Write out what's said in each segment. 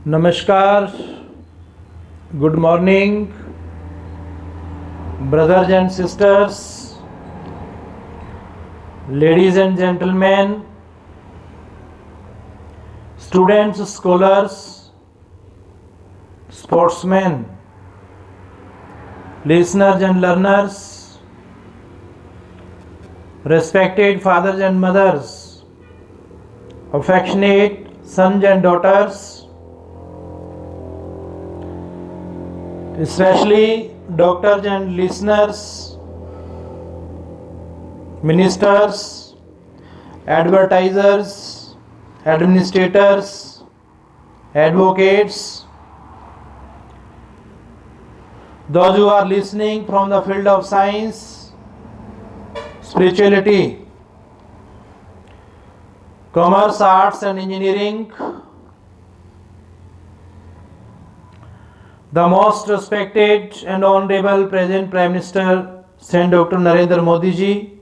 Namaskar, good morning, brothers and sisters, ladies and gentlemen, students, scholars, sportsmen, listeners and learners, respected fathers and mothers, affectionate sons and daughters, especially doctors and listeners, ministers, advertisers, administrators, advocates, those who are listening from the field of science, spirituality, commerce, arts and engineering, the most respected and honorable present Prime Minister Saint Dr. Narendra Modi ji,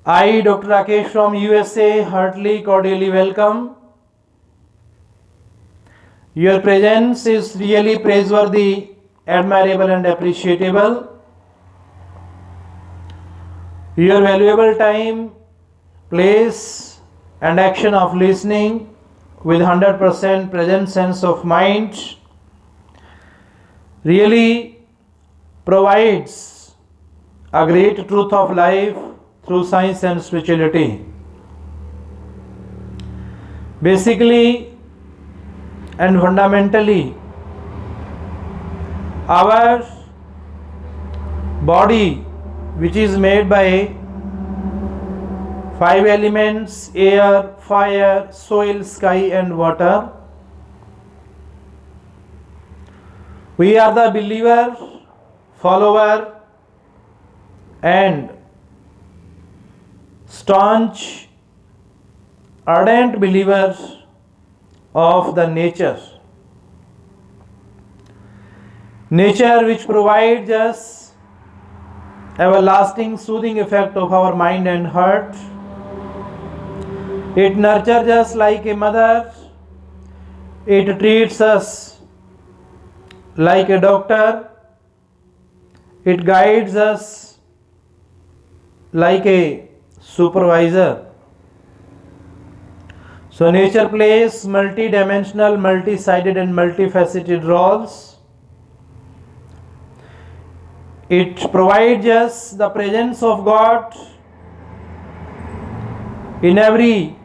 I, Dr. Rakesh from USA, heartily cordially welcome. Your presence is really praiseworthy, admirable and appreciable. Your valuable time, place and action of listening with 100% present sense of mind really provides a great truth of life through science and spirituality. Basically and fundamentally, our body, which is made by 5 elements: air, fire, soil, sky and water. We are the believer, follower and staunch, ardent believers of the nature. Nature which provides us everlasting soothing effect of our mind and heart. It nurtures us like a mother. It treats us like a doctor. It guides us like a supervisor. So nature plays multi-dimensional, multi-sided and multifaceted roles. It provides us the presence of God in every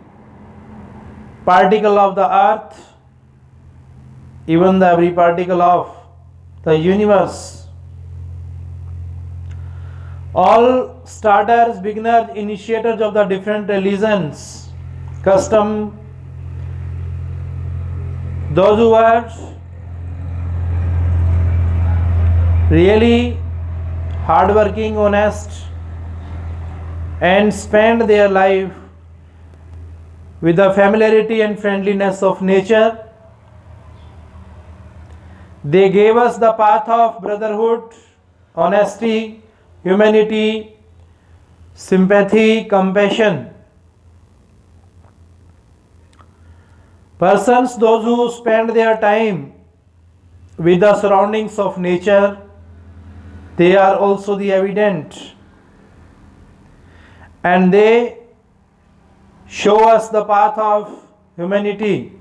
particle of the earth, even every particle of the universe. All starters, beginners, initiators of the different religions, custom, those who are really hardworking, honest, and spend their life with the familiarity and friendliness of nature. They gave us the path of brotherhood, honesty, humanity, sympathy, compassion. Persons, those who spend their time with the surroundings of nature, they are also the evident, and they show us the path of humanity.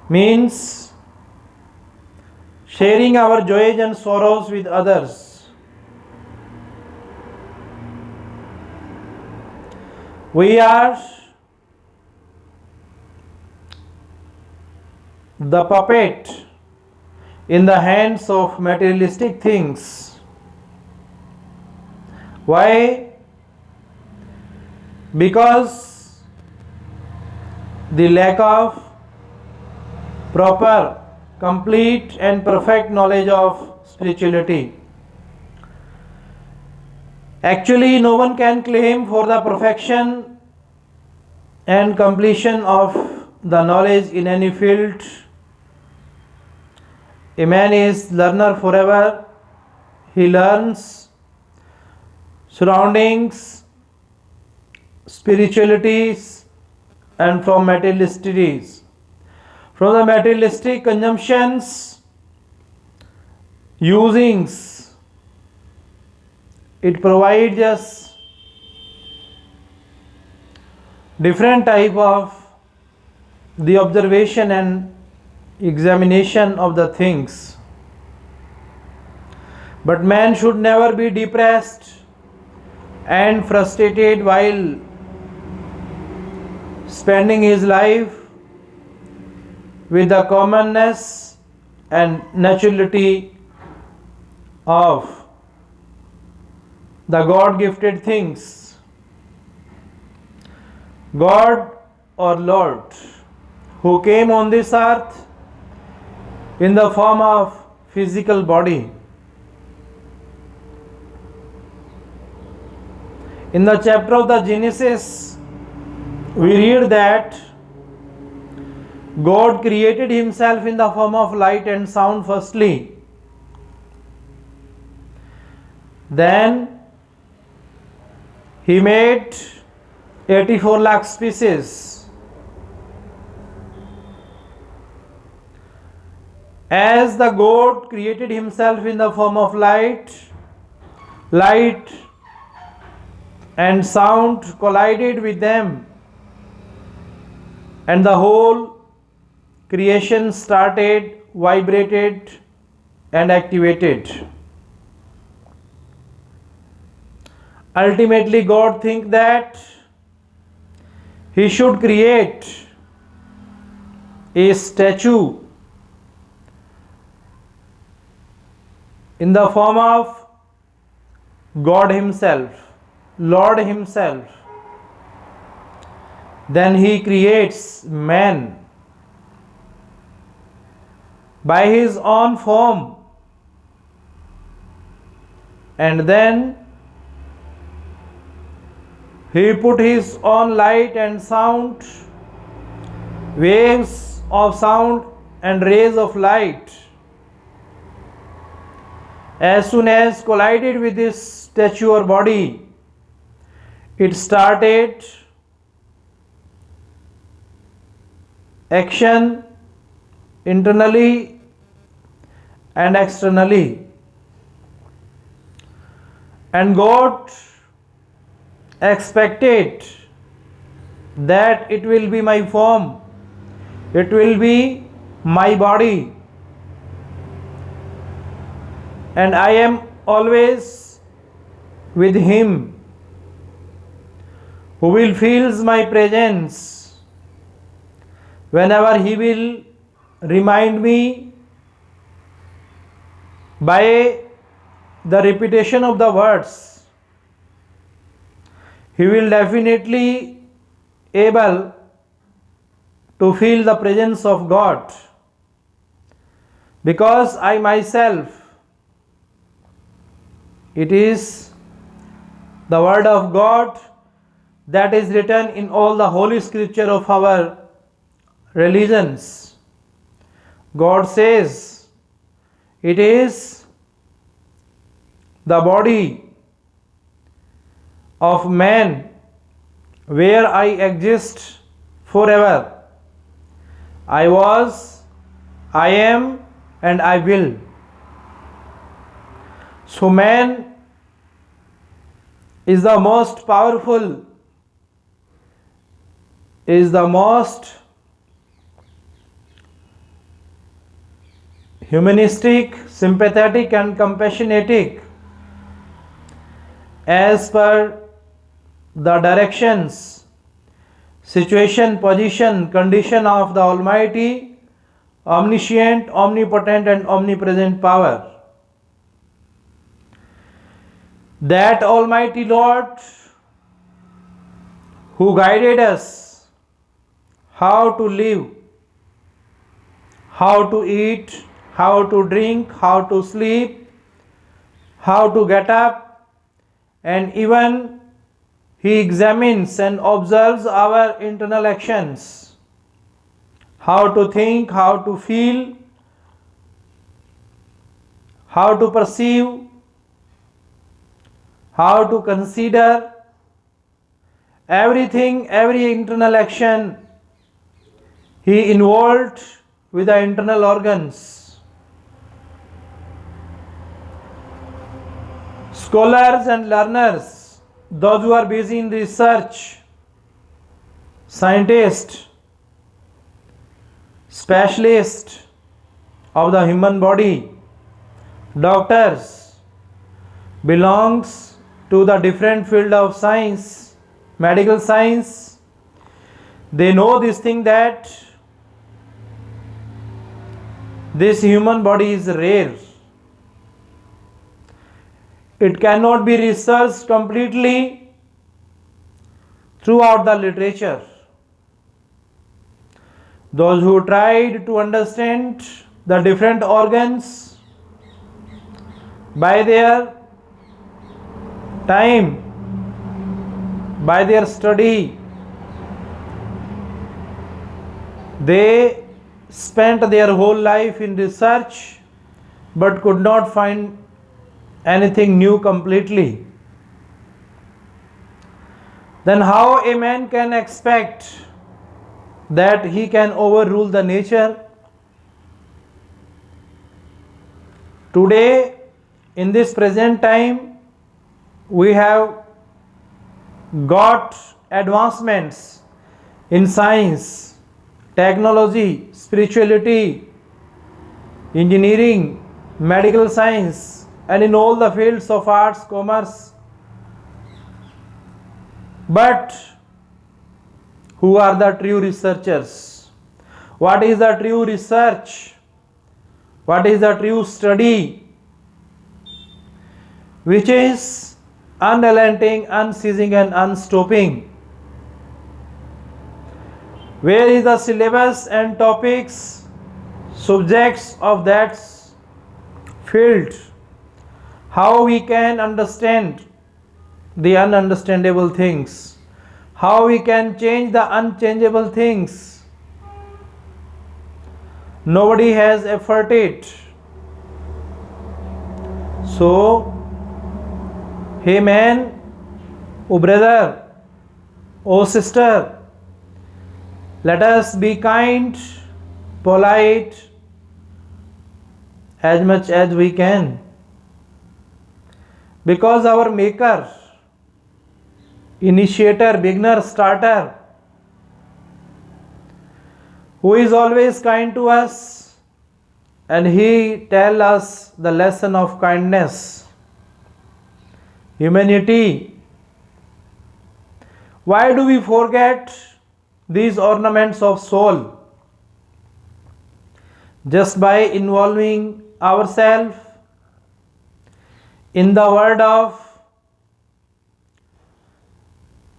Means sharing our joys and sorrows with others. We are the puppet in the hands of materialistic things. Why? Because the lack of proper, complete and perfect knowledge of spirituality. Actually, no one can claim for the perfection and completion of the knowledge in any field. A man is learner forever. He learns surroundings, spiritualities, and from materialities. From the materialistic consumptions, usings, it provides us different type of the observation and examination of the things. But man should never be depressed and frustrated while spending his life with the commonness and naturality of the God gifted things. God or Lord, who came on this earth in the form of physical body. In the chapter of the Genesis, we read that God created himself in the form of light and sound firstly. Then he made 84 lakh species. As the God created himself in the form of light and sound collided with them, and the whole creation started, vibrated and activated. Ultimately, God think that he should create a statue in the form of God himself, Lord himself. Then he creates man by his own form, and then he put his own light and sound, waves of sound and rays of light. As soon as collided with this statue or body, it started action internally and externally. And God expected that it will be my form, it will be my body, and I am always with him, who will feels my presence whenever he will remind me by the repetition of the words. He will definitely able to feel the presence of God, because I myself, it is the word of God that is written in all the holy scripture of our religions. God says it is the body of man where I exist forever. I was, I am, and I will. So man is the most powerful, is the most humanistic, sympathetic and compassionate as per the directions, situation, position, condition of the Almighty, omniscient, omnipotent and omnipresent power. That Almighty Lord who guided us how to live, how to eat, how to drink, how to sleep, how to get up, and even he examines and observes our internal actions, how to think, how to feel, how to perceive, how to consider, everything, every internal action he involved with the internal organs. Scholars and learners, those who are busy in research, scientists, specialists of the human body, doctors, belongs to the different field of science, medical science. They know this thing that this human body is rare. It cannot be researched completely throughout the literature. Those who tried to understand the different organs by their time, by their study, they spent their whole life in research but could not find anything new completely. Then how a man can expect that he can overrule the nature? Today, in this present time, we have got advancements in science, technology, spirituality, engineering, medical science, and in all the fields of arts, commerce. But who are the true researchers? What is the true research? What is the true study? Which is unrelenting, unceasing, and unstopping. Where is the syllabus and topics, subjects of that field? How we can understand the ununderstandable things? How we can change the unchangeable things? Nobody has efforted. So, hey man, oh brother, oh sister, let us be kind, polite as much as we can. Because our maker, initiator, beginner, starter, who is always kind to us, and he tells us the lesson of kindness, humanity. Why do we forget these ornaments of soul? Just by involving ourselves in the world of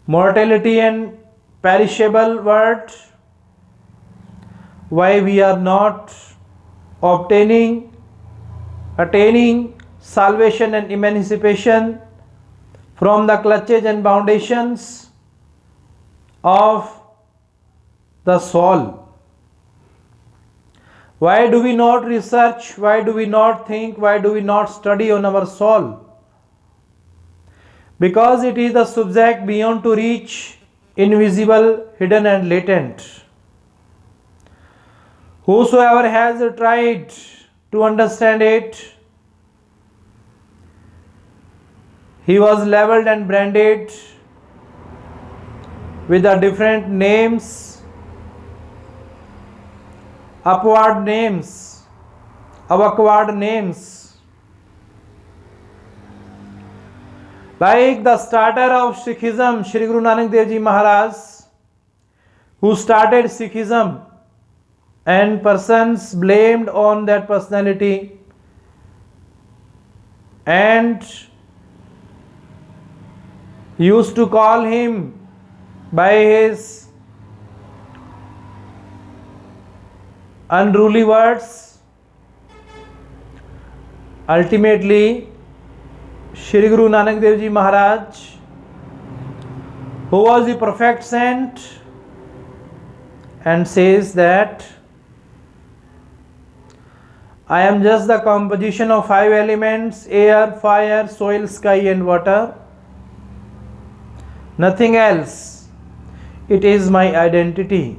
mortality and perishable world. Why we are not attaining salvation and emancipation from the clutches and foundations of the soul? Why do we not research? Why do we not think? Why do we not study on our soul? Because it is the subject beyond to reach, invisible, hidden, and latent. Whosoever has tried to understand it, he was labeled and branded with the different names, upward names, backward names. Like the starter of Sikhism, Shri Guru Nanak Dev Ji Maharaj, who started Sikhism, and persons blamed on that personality and used to call him by his unruly words. Ultimately, Shri Guru Nanak Dev Ji Maharaj, who was the perfect saint, and says that I am just the composition of 5 elements: air, fire, soil, sky, and water. Nothing else. it is my identity.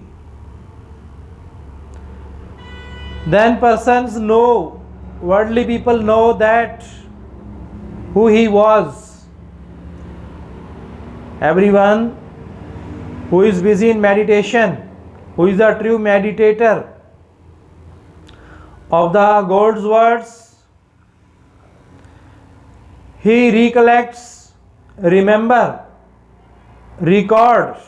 Then persons know, worldly people know that who he was. Everyone who is busy in meditation, who is a true meditator of the God's words, he recollects, records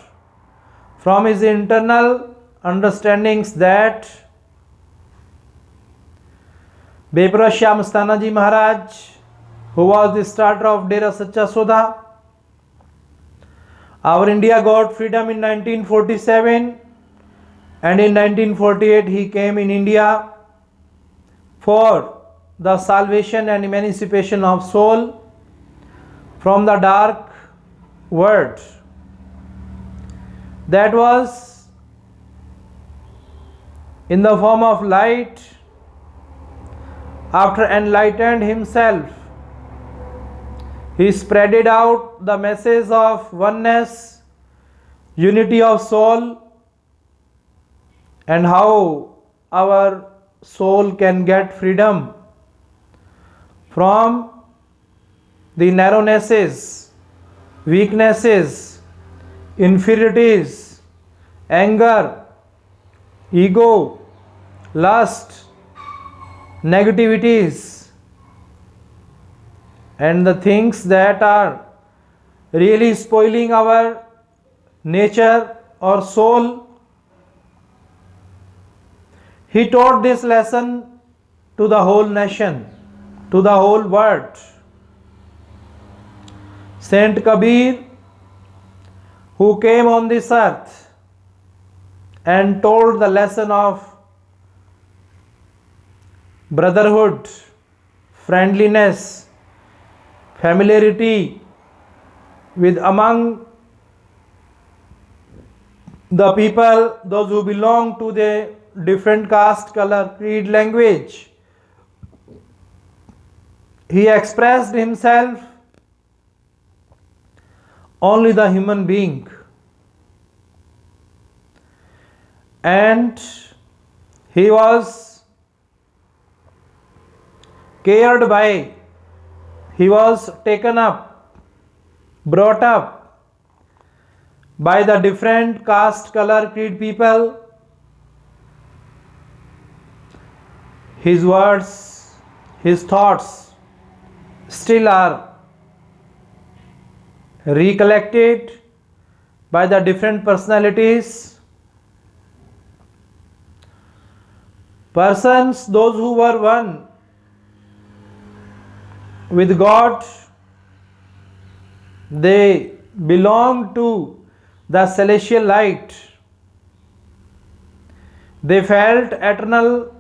from his internal understandings that Bepara Shyam Asthana Ji Maharaj, who was the starter of Dera Sacha Sodha, our India got freedom in 1947, and in 1948 he came in India for the salvation and emancipation of soul from the dark world. That was in the form of light. After enlightened himself, he spreaded out the message of oneness, unity of soul, and how our soul can get freedom from the narrownesses, weaknesses, inferiorities, anger, ego, lust, negativities, and the things that are really spoiling our nature or soul. He taught this lesson to the whole nation, to the whole world. Saint Kabir, who came on this earth and told the lesson of brotherhood, friendliness, familiarity with among the people, those who belong to the different caste, color, creed, language. He expressed himself only the human being, and he was cared by, he was taken up, brought up by the different caste, color, creed people. His words, his thoughts still are recollected by the different personalities. Persons, those who were one with God, they belong to the celestial light. They felt eternal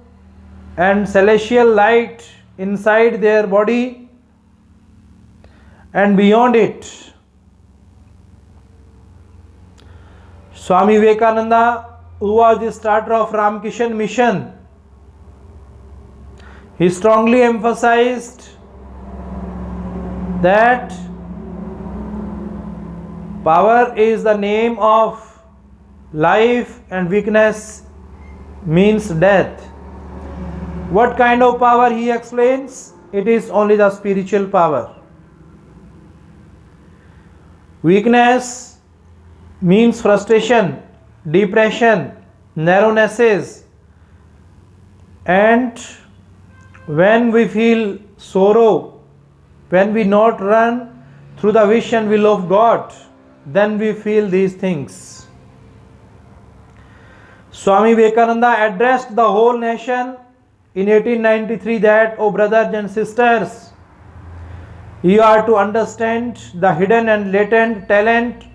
and celestial light inside their body and beyond it. Swami Vivekananda, who was the starter of Ramkishan mission, he strongly emphasized that power is the name of life and weakness means death. What kind of power he explains? It is only the spiritual power. Weakness means frustration, depression, narrownesses, and when we feel sorrow, when we not run through the wish and will of God, then we feel these things. Swami Vivekananda addressed the whole nation in 1893 that, "O brothers and sisters, you are to understand the hidden and latent talent,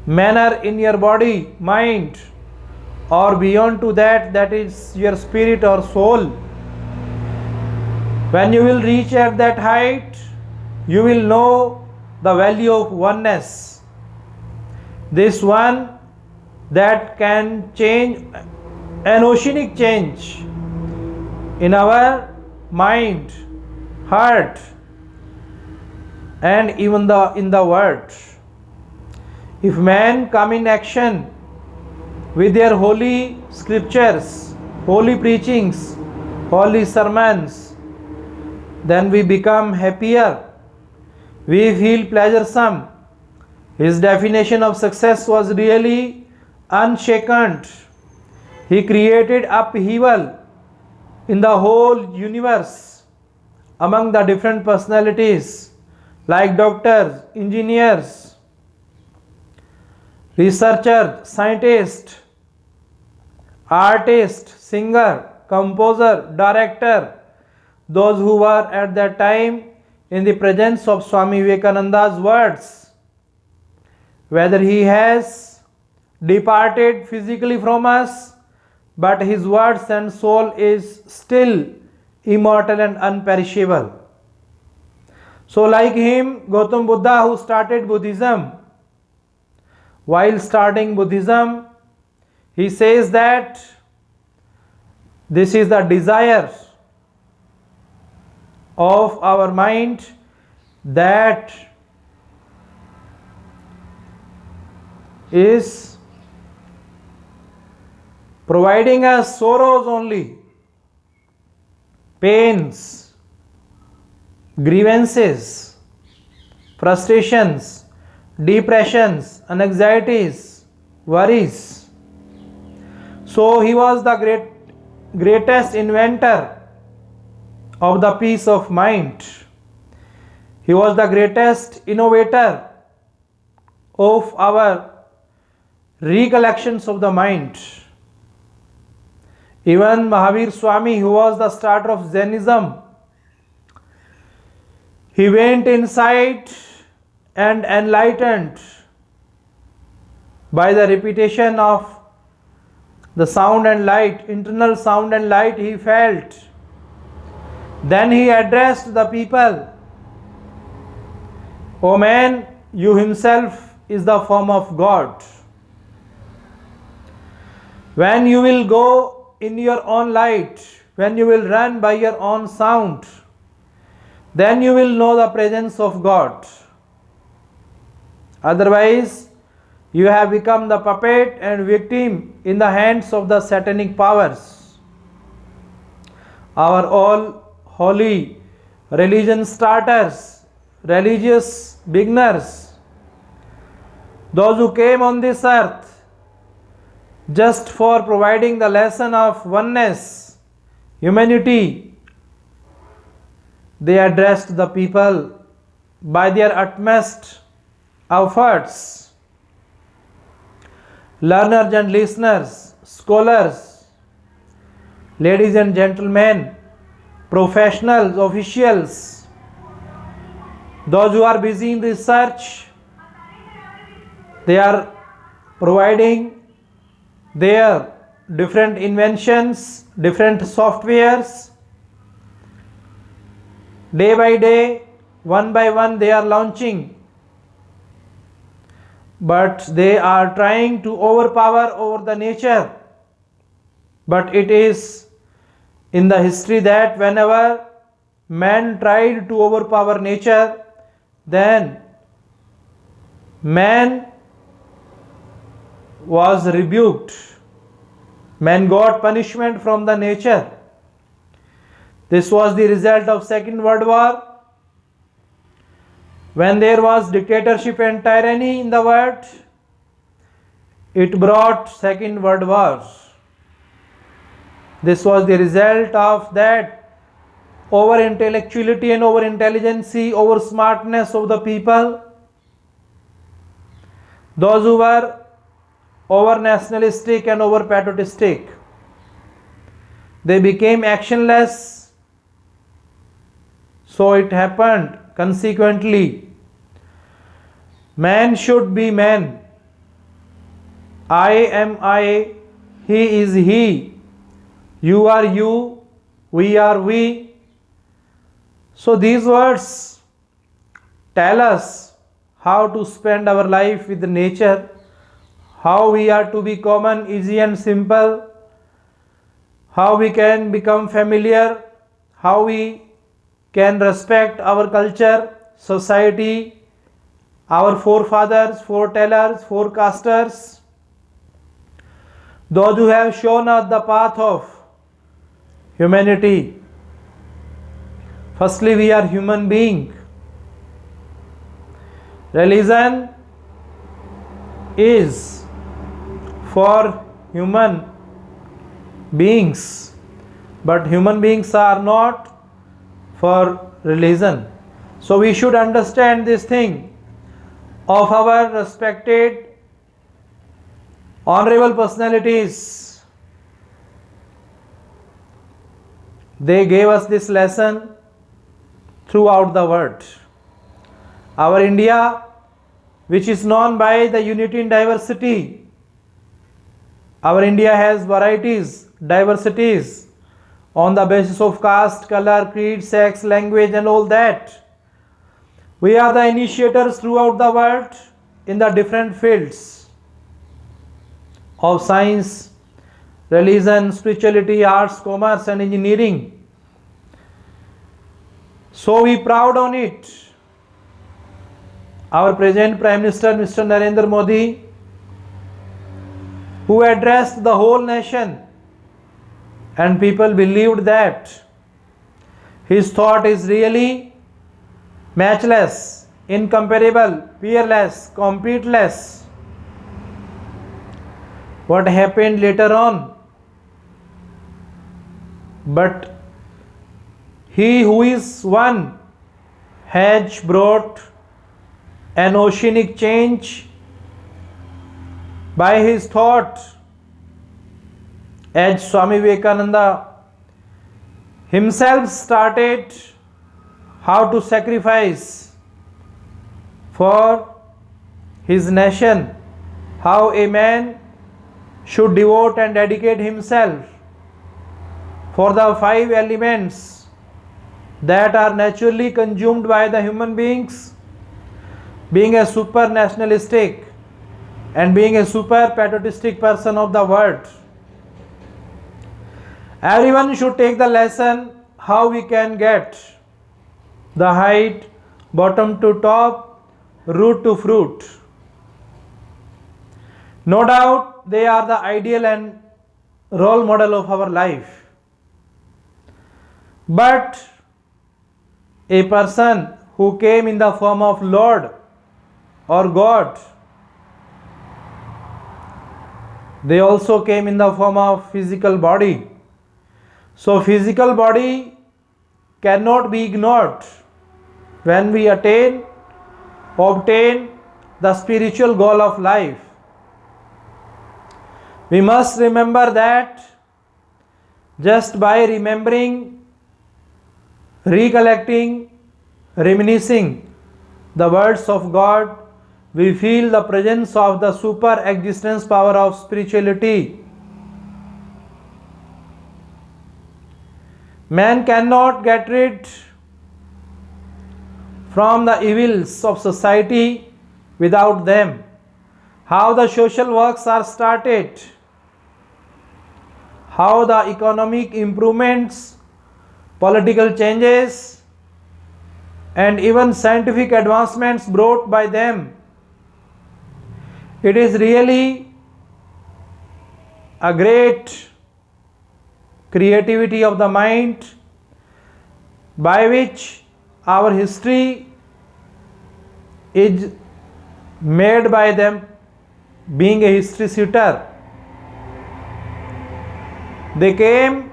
manner in your body, mind, or beyond to that, that is your spirit or soul. When you will reach at that height, you will know the value of oneness. This one that can change an oceanic change in our mind, heart, and even in the world. If man come in action with their holy scriptures, holy preachings, holy sermons, then we become happier. We feel pleasuresome. His definition of success was really unshaken. He created upheaval in the whole universe among the different personalities like doctors, engineers, researcher, scientist, artist, singer, composer, director, those who were at that time in the presence of Swami Vivekananda's words. Whether he has departed physically from us, but his words and soul is still immortal and unperishable. So like him, Gautam Buddha, who started Buddhism, while starting Buddhism, he says that this is the desire of our mind that is providing us sorrows only, pains, grievances, frustrations, depressions, and anxieties, worries. So he was the greatest inventor of the peace of mind. He was the greatest innovator of our recollections of the mind. Even Mahavir Swami, who was the starter of Jainism, he went inside and enlightened by the repetition of the sound and light, internal sound and light he felt. Then he addressed the people, "O man, you himself is the form of God. When you will go in your own light, when you will run by your own sound, then you will know the presence of God. Otherwise, you have become the puppet and victim in the hands of the satanic powers." Our all holy religion starters, religious beginners, those who came on this earth just for providing the lesson of oneness, humanity, they addressed the people by their utmost efforts. Learners and listeners, scholars, ladies and gentlemen, professionals, officials, those who are busy in research, they are providing their different inventions, different softwares. Day by day, one by one, they are launching. But they are trying to overpower over the nature. But it is in the history that whenever man tried to overpower nature, then man was rebuked. Man got punishment from the nature. This was the result of Second World War, when there was dictatorship and tyranny in the world. It brought Second World War. This was the result of that over intellectuality and over intelligence, over smartness of the people. Those who were over nationalistic and over patriotistic, they became actionless. So it happened consequently. Man should be man. I am I, he is he, you are you, we are we. So these words tell us how to spend our life with nature, how we are to be common, easy and simple, how we can become familiar, how we can respect our culture, society, our forefathers, foretellers, forecasters. those who have shown us the path of humanity. Firstly, we are human being. Religion is for human beings, but human beings are not for religion. So we should understand this thing of our respected honorable personalities. They gave us this lesson throughout the world. Our India, which is known by the unity in diversity, our India has varieties, diversities on the basis of caste, color, creed, sex, language, and all that. We are the initiators throughout the world in the different fields of science, religion, spirituality, arts, commerce, and engineering. So we proud on it. Our present Prime Minister, Mr. Narendra Modi, who addressed the whole nation, and people believed that his thought is really matchless, incomparable, peerless, completeless. What happened later on? But he who is one has brought an oceanic change by his thought, as Swami Vivekananda himself started how to sacrifice for his nation, how a man should devote and dedicate himself for the 5 elements that are naturally consumed by the human beings, being a super nationalistic and being a super patriotistic person of the world. Everyone should take the lesson how we can get the height, bottom to top, root to fruit. No doubt they are the ideal and role model of our life. But a person who came in the form of Lord or God, they also came in the form of physical body. So physical body cannot be ignored when we obtain the spiritual goal of life. We must remember that just by remembering, recollecting, reminiscing the words of God, we feel the presence of the super existence power of spirituality. Man cannot get rid from the evils of society without them. How the social works are started, how the economic improvements, political changes, and even scientific advancements brought by them. It is really a great creativity of the mind by which our history is made by them, being a history seeker. They came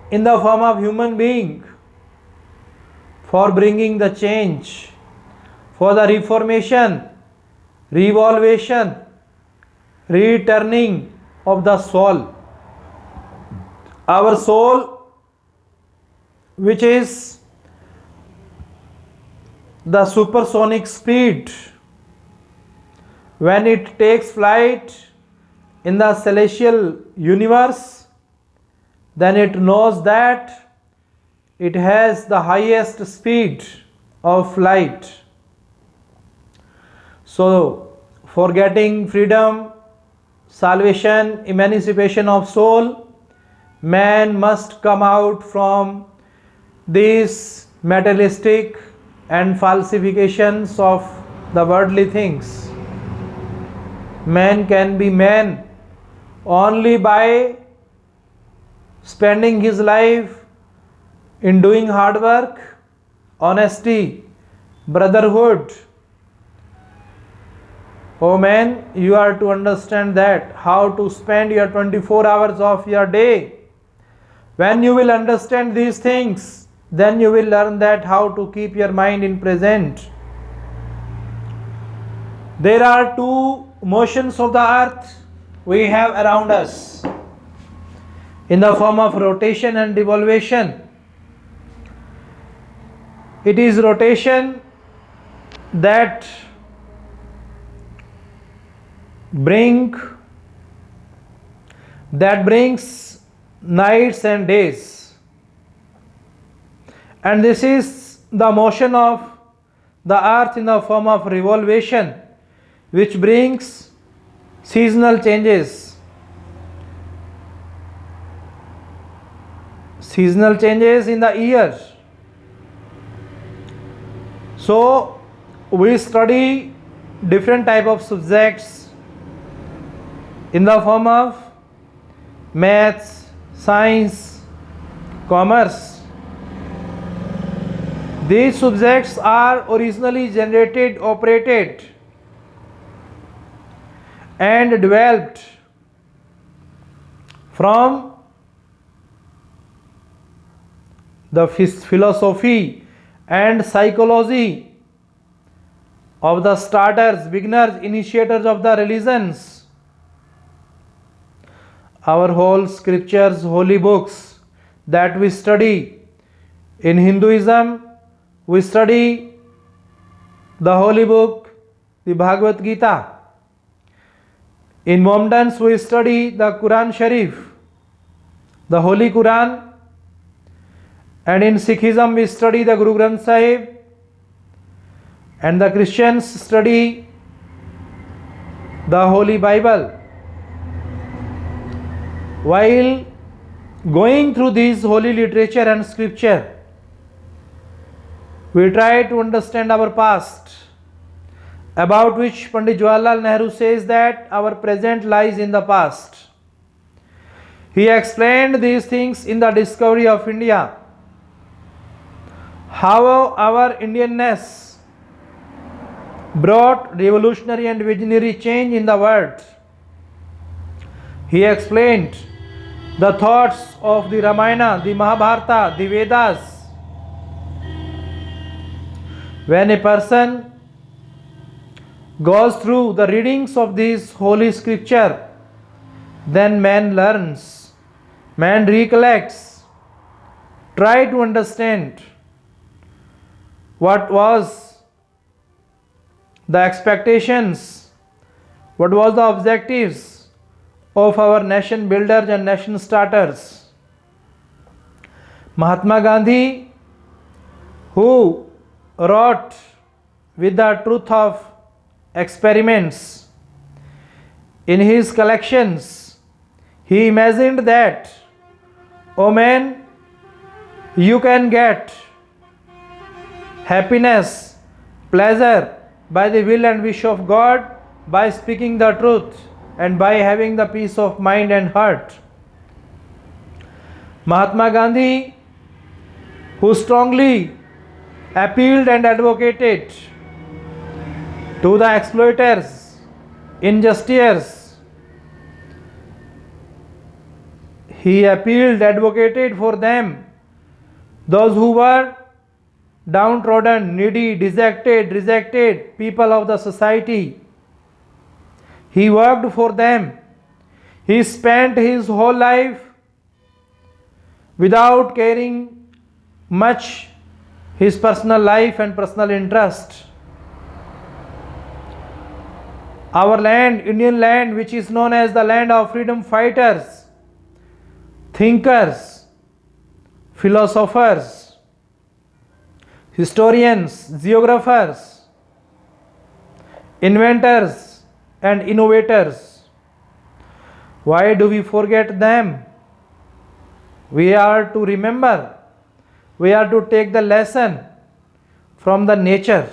in the form of human being for bringing the change, for the reformation, revolution, returning of the soul. Our soul, which is the supersonic speed, when it takes flight in the celestial universe, then it knows that it has the highest speed of flight. So, for getting freedom, salvation, emancipation of soul, man must come out from these materialistic and falsifications of the worldly things. Man can be man only by spending his life in doing hard work, honesty, brotherhood. Oh man, you are to understand that how to spend your 24 hours of your day. When you will understand these things, then you will learn that how to keep your mind in present. There are two motions of the earth we have around us in the form of rotation and revolution. It is rotation that brings nights and days, and this is the motion of the earth in the form of revolution, which brings seasonal changes in the year. So we study different type of subjects in the form of maths, science, commerce. These subjects are originally generated, operated and developed from the philosophy and psychology of the starters, beginners, initiators of the religions. Our whole scriptures, holy books that we study in Hinduism, we study the holy book, the Bhagavad Gita. In Mohammedans, we study the Quran Sharif, the Holy Quran. And in Sikhism, we study the Guru Granth Sahib. And the Christians study the Holy Bible. While going through these holy literature and scripture, we try to understand our past, about which Pandit Jawaharlal Nehru says that our present lies in the past. He explained these things in the discovery of India, how our Indianness brought revolutionary and visionary change in the world. He explained the thoughts of the Ramayana, the Mahabharata, the Vedas. When a person goes through the readings of these holy scripture, then man learns, man recollects, try to understand what was the expectations, what was the objectives of our nation builders and nation starters. Mahatma Gandhi, who wrote with the truth of experiments in his collections, he imagined that, oh man, you can get happiness, pleasure by the will and wish of God, by speaking the truth and by having the peace of mind and heart. Mahatma Gandhi, who strongly appealed and advocated to the exploiters, injustices, he appealed, advocated for them, those who were downtrodden, needy, dejected, rejected people of the society. He worked for them. He spent his whole life without caring much his personal life and personal interest. Our land, Indian land, which is known as the land of freedom fighters, thinkers, philosophers, historians, geographers, inventors and innovators. Why do we forget them? We are to remember, we are to take the lesson from the nature.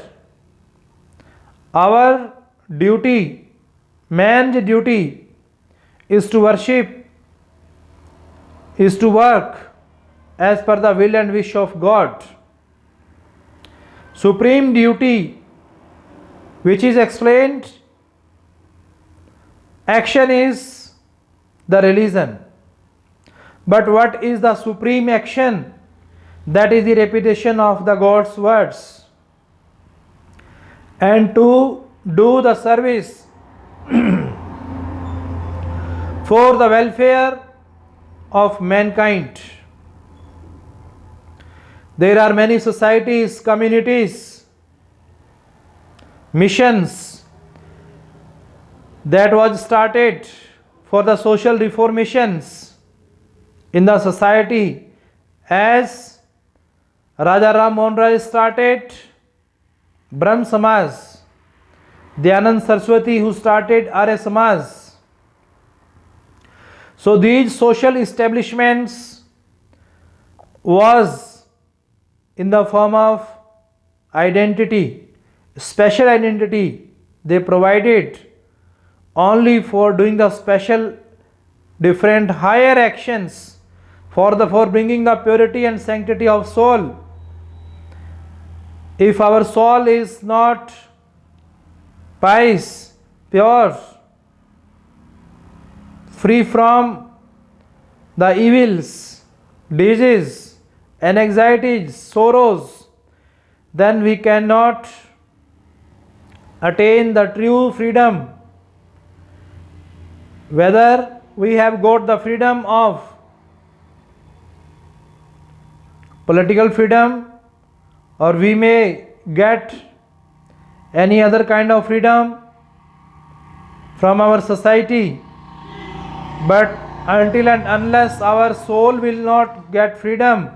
Our duty, man's duty, is to worship, is to work as per the will and wish of God. Supreme duty, which is explained, action is the religion. But what is the supreme action? That is the repetition of the God's words. And to do the service for the welfare of mankind. There are many societies, communities, missions that was started for the social reformations in the society, as Raja Ram Mohan Rai started Brahm Samaj, Dayanand Saraswati who started Arya Samaj. So these social establishments was in the form of identity, special identity they provided only for doing the special different higher actions for bringing the purity and sanctity of soul. If our soul is not pious, pure, free from the evils, disease and anxieties, sorrows, then we cannot attain the true freedom. Whether we have got the freedom of political freedom, or we may get any other kind of freedom from our society, but until and unless our soul will not get freedom,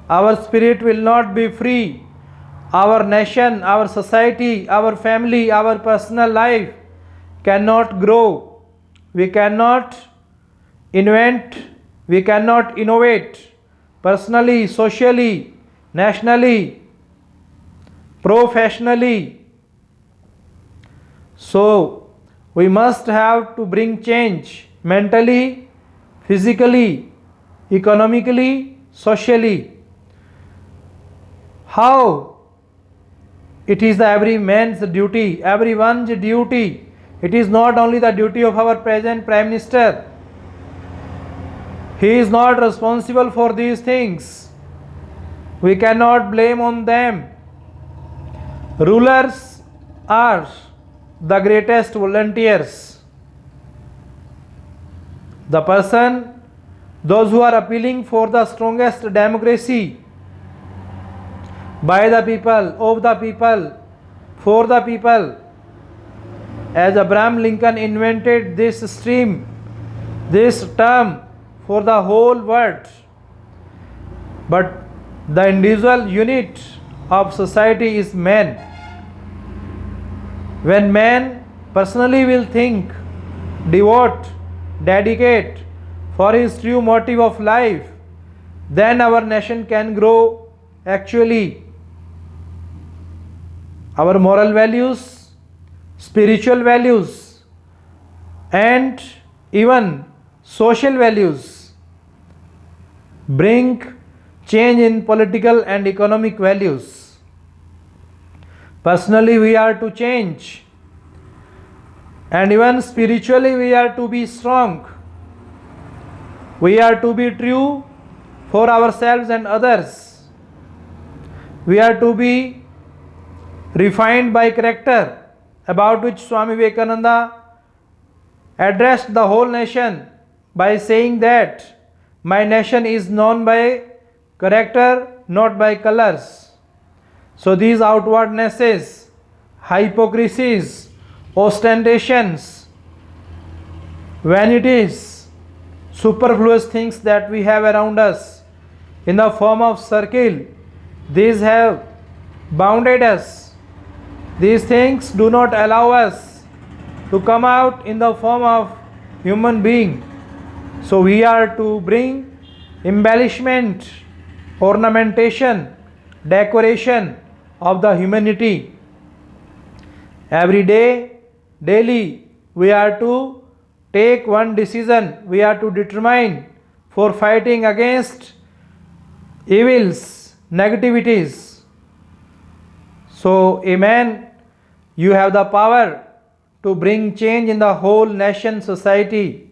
our spirit will not be free, our nation, our society, our family, our personal life cannot grow. We cannot invent, we cannot innovate personally, socially, nationally, professionally. So we must have to bring change mentally, physically, economically, socially. How? It is the every man's duty, everyone's duty. It is not only the duty of our present Prime Minister. He is not responsible for these things. We cannot blame on them. Rulers are the greatest volunteers. The person, those who are appealing for the strongest democracy, by the people, of the people, for the people, as Abraham Lincoln invented this stream, this term for the whole world. But the individual unit of society is man. When man personally will think, devote, dedicate for his true motive of life, then our nation can grow actually. Our moral values, spiritual values, and even social values bring change in political and economic values. Personally, we are to change, and even spiritually, we are to be strong. We are to be true for ourselves and others. We are to be refined by character, about which Swami Vivekananda addressed the whole nation by saying that my nation is known by character, not by colors. So these outwardnesses, hypocrisies, ostentations, vanities, superfluous things that we have around us in the form of circle, these have bounded us. These things do not allow us to come out in the form of human being. So we are to bring embellishment, ornamentation, decoration of the humanity. Every day, daily, we are to take one decision. We are to determine for fighting against evils, negativities. So, Amen. You have the power to bring change in the whole nation, society.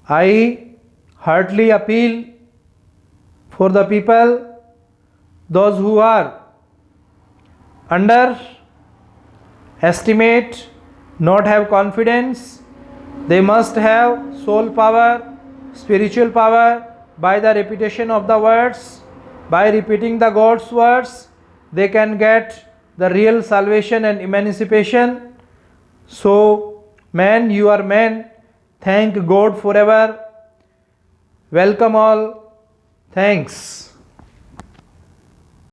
I heartily appeal for the people, those who are underestimate, not have confidence, they must have soul power, spiritual power by the repetition of the words, by repeating the God's words, they can get the real salvation and emancipation. So, man, you are man. Thank God forever. Welcome all. Thanks.